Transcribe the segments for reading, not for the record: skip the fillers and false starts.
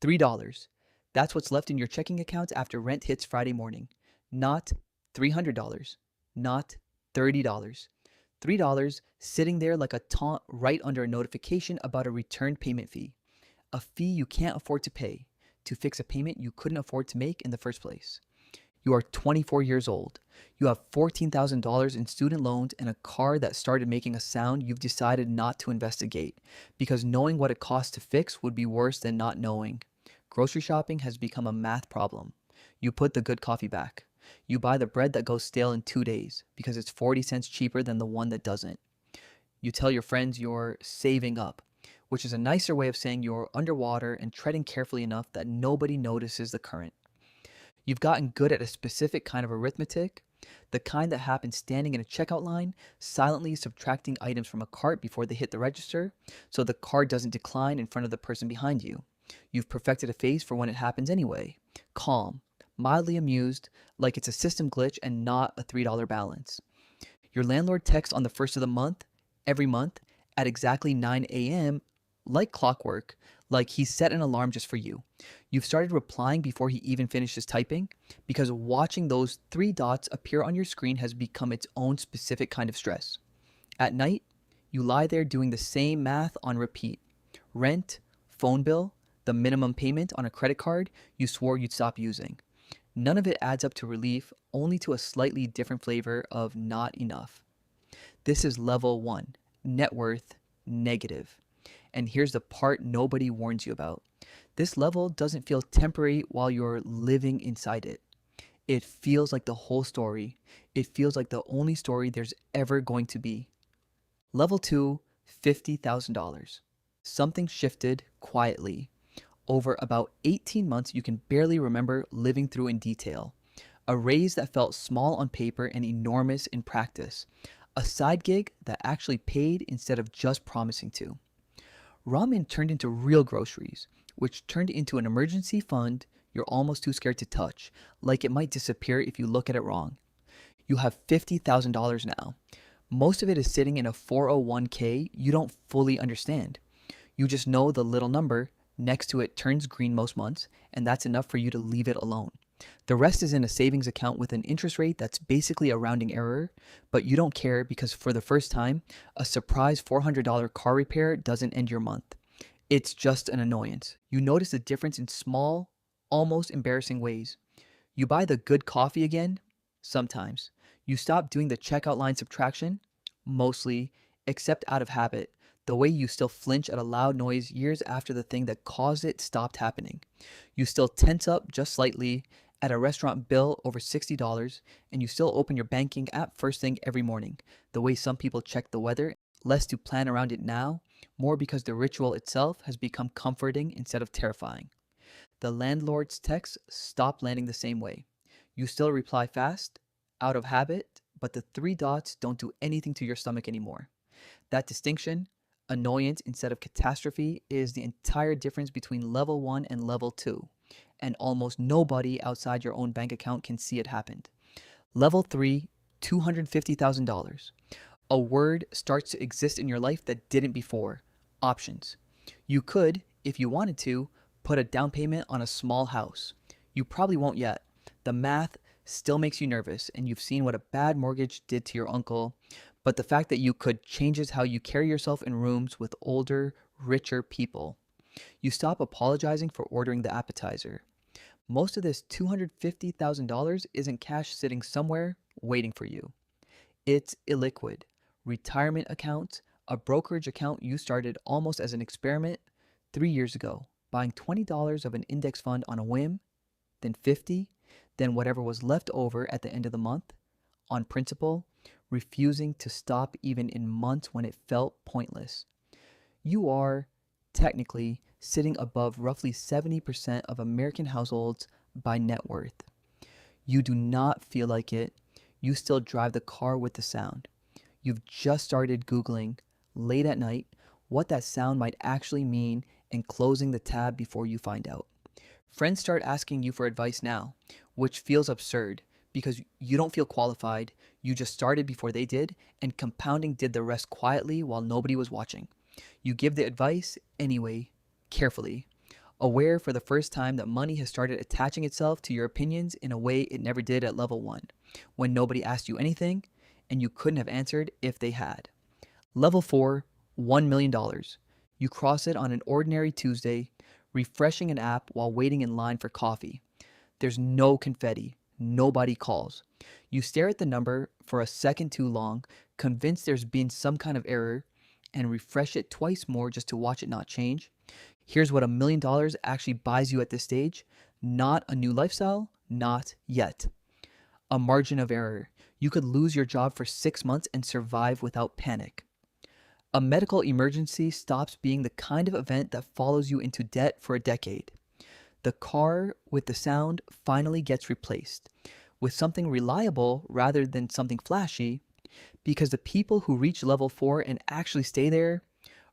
$3. That's what's left in your checking account after rent hits Friday morning. Not $300. Not $30. $3 sitting there like a taunt right under a notification about a returned payment fee. A fee you can't afford to pay to fix a payment you couldn't afford to make in the first place. You are 24 years old. You have $14,000 in student loans and a car that started making a sound you've decided not to investigate because knowing what it costs to fix would be worse than not knowing. Grocery shopping has become a math problem. You put the good coffee back. You buy the bread that goes stale in 2 days because it's 40 cents cheaper than the one that doesn't. You tell your friends you're saving up, which is a nicer way of saying you're underwater and treading carefully enough that nobody notices the current. You've gotten good at a specific kind of arithmetic, the kind that happens standing in a checkout line, silently subtracting items from a cart before they hit the register, so the cart doesn't decline in front of the person behind you. You've perfected a face for when it happens anyway. Calm, mildly amused, like it's a system glitch and not a $3 balance. Your landlord texts on the first of the month, every month, at exactly 9 a.m., like clockwork, like he set an alarm just for you. You've started replying before he even finishes typing because watching those three dots appear on your screen has become its own specific kind of stress. At night, you lie there doing the same math on repeat. Rent, phone bill, the minimum payment on a credit card you swore you'd stop using. None of it adds up to relief, only to a slightly different flavor of not enough. This is level 1, net worth negative. And here's the part nobody warns you about. This level doesn't feel temporary while you're living inside it. It feels like the whole story. It feels like the only story there's ever going to be. Level 2, $50,000. Something shifted quietly. Over about 18 months you can barely remember living through in detail. A raise that felt small on paper and enormous in practice. A side gig that actually paid instead of just promising to. Ramen turned into real groceries, which turned into an emergency fund you're almost too scared to touch, like it might disappear if you look at it wrong. You have $50,000 now. Most of it is sitting in a 401k you don't fully understand. You just know the little number next to it turns green most months, and that's enough for you to leave it alone. The rest is in a savings account with an interest rate that's basically a rounding error, but you don't care because for the first time, a surprise $400 car repair doesn't end your month. It's just an annoyance. You notice the difference in small, almost embarrassing ways. You buy the good coffee again? Sometimes. You stop doing the checkout line subtraction? Mostly, except out of habit, the way you still flinch at a loud noise years after the thing that caused it stopped happening. You still tense up just slightly at a restaurant bill over $60, and you still open your banking app first thing every morning, the way some people check the weather, less to plan around it now, more because the ritual itself has become comforting instead of terrifying. The landlord's texts stop landing the same way. You still reply fast, out of habit, but the three dots don't do anything to your stomach anymore. That distinction, annoyance instead of catastrophe, is the entire difference between level 1 and level 2, and almost nobody outside your own bank account can see it happened. Level 3, $250,000. A word starts to exist in your life that didn't before. Options. You could, if you wanted to, put a down payment on a small house. You probably won't yet. The math still makes you nervous, and you've seen what a bad mortgage did to your uncle, but the fact that you could changes how you carry yourself in rooms with older, richer people. You stop apologizing for ordering the appetizer. Most of this $250,000 isn't cash sitting somewhere waiting for you. It's illiquid. Retirement accounts, a brokerage account you started almost as an experiment 3 years ago, buying $20 of an index fund on a whim, then 50, then whatever was left over at the end of the month, on principle, refusing to stop even in months when it felt pointless. You are, technically, sitting above roughly 70% of American households by net worth. You do not feel like it. You still drive the car with the sound. You've just started Googling, late at night, what that sound might actually mean and closing the tab before you find out. Friends start asking you for advice now, which feels absurd because you don't feel qualified, you just started before they did, and compounding did the rest quietly while nobody was watching. You give the advice anyway, carefully. Aware for the first time that money has started attaching itself to your opinions in a way it never did at level 1, when nobody asked you anything and you couldn't have answered if they had. Level 4, $1 million. You cross it on an ordinary Tuesday, refreshing an app while waiting in line for coffee. There's no confetti. Nobody calls. You stare at the number for a second too long, convinced there's been some kind of error, and refresh it twice more just to watch it not change. Here's what $1 million actually buys you at this stage. Not a new lifestyle, not yet. A margin of error. You could lose your job for 6 months and survive without panic. A medical emergency stops being the kind of event that follows you into debt for a decade. The car with the sound finally gets replaced with something reliable rather than something flashy, because the people who reach level 4 and actually stay there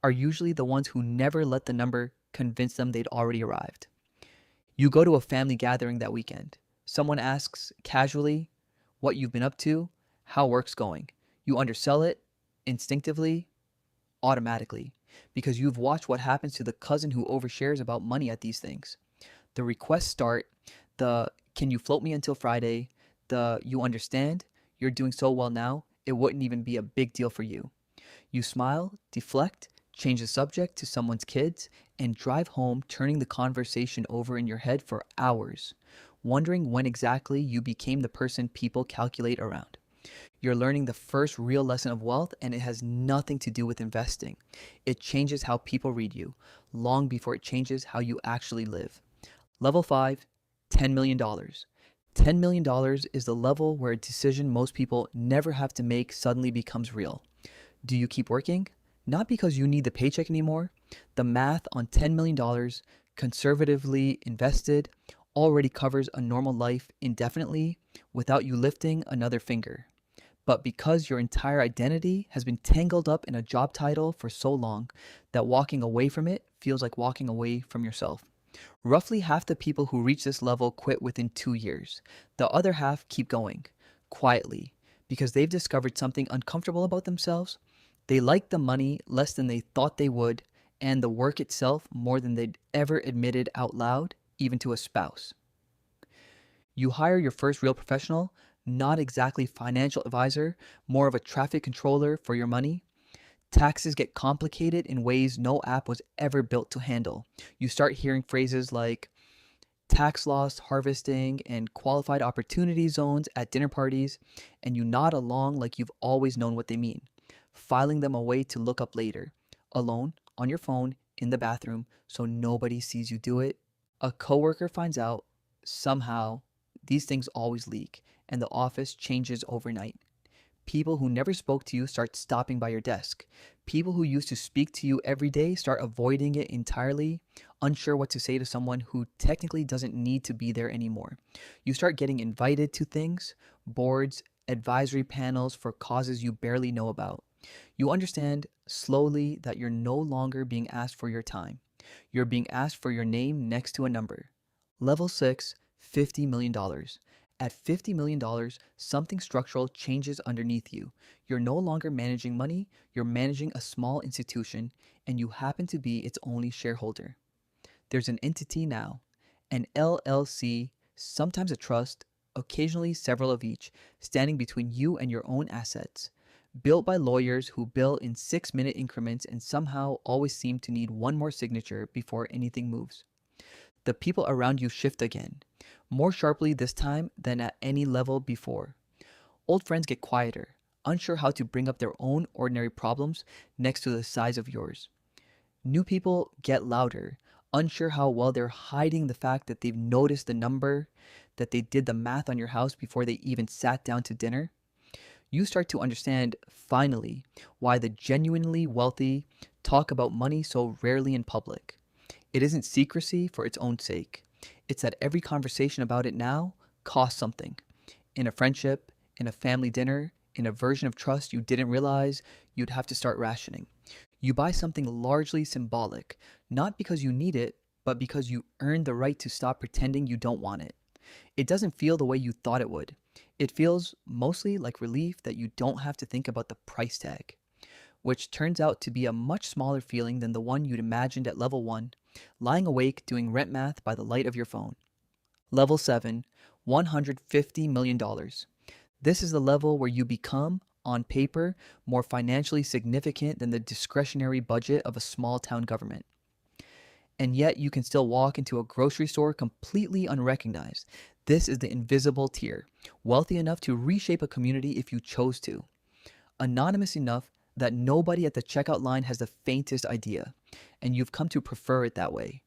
are usually the ones who never let the number convince them they'd already arrived. You go to a family gathering that weekend. Someone asks casually what you've been up to, how work's going. You undersell it instinctively, automatically, because you've watched what happens to the cousin who overshares about money at these things. The requests start, the "can you float me until Friday," the "you understand, you're doing so well now, it wouldn't even be a big deal for you." You smile, deflect, change the subject to someone's kids, and drive home, turning the conversation over in your head for hours, wondering when exactly you became the person people calculate around. You're learning the first real lesson of wealth, and it has nothing to do with investing. It changes how people read you, long before it changes how you actually live. Level 5, $10 million. $10 million is the level where a decision most people never have to make suddenly becomes real. Do you keep working? Not because you need the paycheck anymore. The math on $10 million, conservatively invested, already covers a normal life indefinitely without you lifting another finger. But because your entire identity has been tangled up in a job title for so long that walking away from it feels like walking away from yourself. Roughly half the people who reach this level quit within 2 years. The other half keep going, quietly, because they've discovered something uncomfortable about themselves. They like the money less than they thought they would, and the work itself more than they'd ever admitted out loud, even to a spouse. You hire your first real professional, not exactly financial advisor, more of a traffic controller for your money. Taxes get complicated in ways no app was ever built to handle. You start hearing phrases like tax loss harvesting and qualified opportunity zones at dinner parties, and you nod along like you've always known what they mean, filing them away to look up later, alone, on your phone, in the bathroom, so nobody sees you do it. A coworker finds out, somehow, these things always leak, and the office changes overnight. People who never spoke to you start stopping by your desk. People who used to speak to you every day start avoiding it entirely, unsure what to say to someone who technically doesn't need to be there anymore. You start getting invited to things, boards, advisory panels for causes you barely know about. You understand slowly that you're no longer being asked for your time. You're being asked for your name next to a number. Level 6, $50 million. At $50 million, something structural changes underneath you. You're no longer managing money, you're managing a small institution, and you happen to be its only shareholder. There's an entity now, an LLC, sometimes a trust, occasionally several of each, standing between you and your own assets. Built by lawyers who bill in 6-minute increments and somehow always seem to need one more signature before anything moves. The people around you shift again, more sharply this time than at any level before. Old friends get quieter, unsure how to bring up their own ordinary problems next to the size of yours. New people get louder, unsure how well they're hiding the fact that they've noticed the number, that they did the math on your house before they even sat down to dinner. You start to understand, finally, why the genuinely wealthy talk about money so rarely in public. It isn't secrecy for its own sake. It's that every conversation about it now costs something. In a friendship, in a family dinner, in a version of trust you didn't realize you'd have to start rationing. You buy something largely symbolic, not because you need it, but because you earned the right to stop pretending you don't want it. It doesn't feel the way you thought it would. It feels mostly like relief that you don't have to think about the price tag, which turns out to be a much smaller feeling than the one you'd imagined at level 1. lying awake doing rent math by the light of your phone. Level 7, $150 million. This is the level where you become, on paper, more financially significant than the discretionary budget of a small town government. And yet you can still walk into a grocery store completely unrecognized. This is the invisible tier, wealthy enough to reshape a community if you chose to, anonymous enough that nobody at the checkout line has the faintest idea, and you've come to prefer it that way.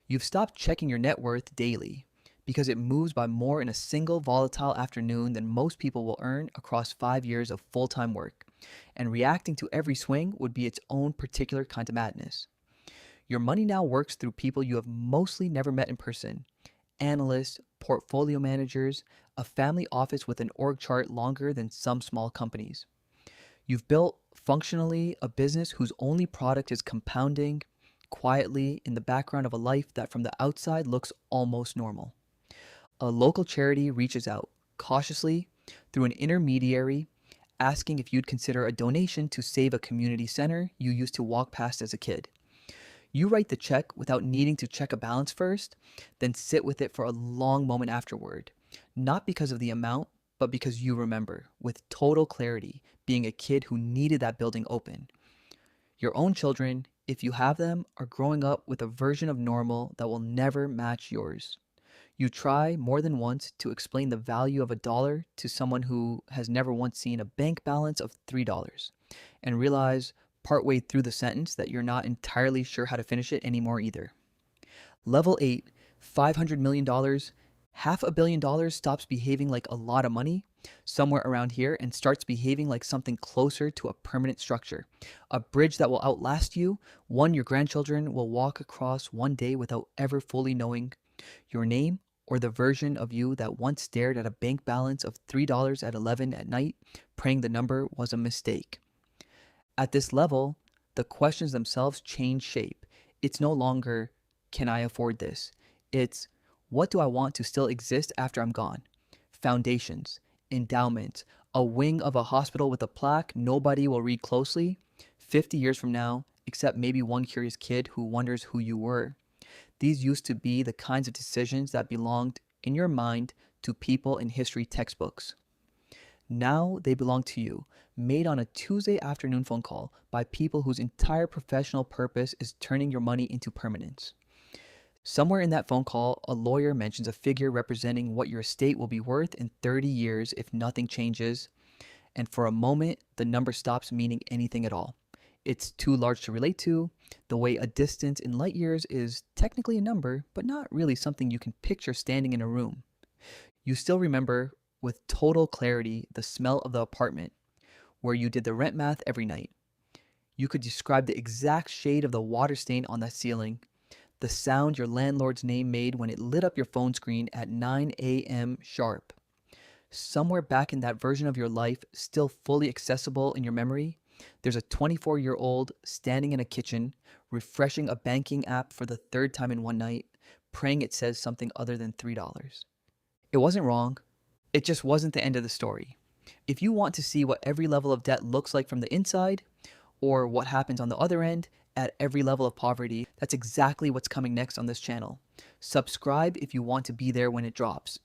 You've stopped checking your net worth daily because it moves by more in a single volatile afternoon than most people will earn across 5 years of full-time work, and reacting to every swing would be its own particular kind of madness. Your money now works through people you have mostly never met in person: analysts, portfolio managers, a family office with an org chart longer than some small companies. You've built, functionally, a business whose only product is compounding quietly in the background of a life that from the outside looks almost normal. A local charity reaches out, cautiously, through an intermediary, asking if you'd consider a donation to save a community center you used to walk past as a kid. You write the check without needing to check a balance first, then sit with it for a long moment afterward, not because of the amount, but because you remember, with total clarity, being a kid who needed that building open. Your own children, if you have them, are growing up with a version of normal that will never match yours. You try more than once to explain the value of a dollar to someone who has never once seen a bank balance of $3, and realize partway through the sentence that you're not entirely sure how to finish it anymore either. Level 8, $500 million. $500 million stops behaving like a lot of money somewhere around here and starts behaving like something closer to a permanent structure. A bridge that will outlast you, one your grandchildren will walk across one day without ever fully knowing your name or the version of you that once stared at a bank balance of $3 at 11 at night, praying the number was a mistake. At this level, the questions themselves change shape. It's no longer, can I afford this? It's, what do I want to still exist after I'm gone? Foundations, endowments, a wing of a hospital with a plaque nobody will read closely 50 years from now, except maybe one curious kid who wonders who you were. These used to be the kinds of decisions that belonged, in your mind, to people in history textbooks. Now they belong to you, made on a Tuesday afternoon phone call by people whose entire professional purpose is turning your money into permanence. Somewhere in that phone call, a lawyer mentions a figure representing what your estate will be worth in 30 years if nothing changes, and for a moment, the number stops meaning anything at all. It's too large to relate to, the way a distance in light years is technically a number, but not really something you can picture standing in a room. You still remember with total clarity the smell of the apartment where you did the rent math every night. You could describe the exact shade of the water stain on that ceiling, the sound your landlord's name made when it lit up your phone screen at 9 a.m. sharp. Somewhere back in that version of your life, still fully accessible in your memory, there's a 24-year-old standing in a kitchen, refreshing a banking app for the third time in one night, praying it says something other than $3. It wasn't wrong. It just wasn't the end of the story. If you want to see what every level of debt looks like from the inside, or what happens on the other end at every level of poverty, that's exactly what's coming next on this channel. Subscribe if you want to be there when it drops.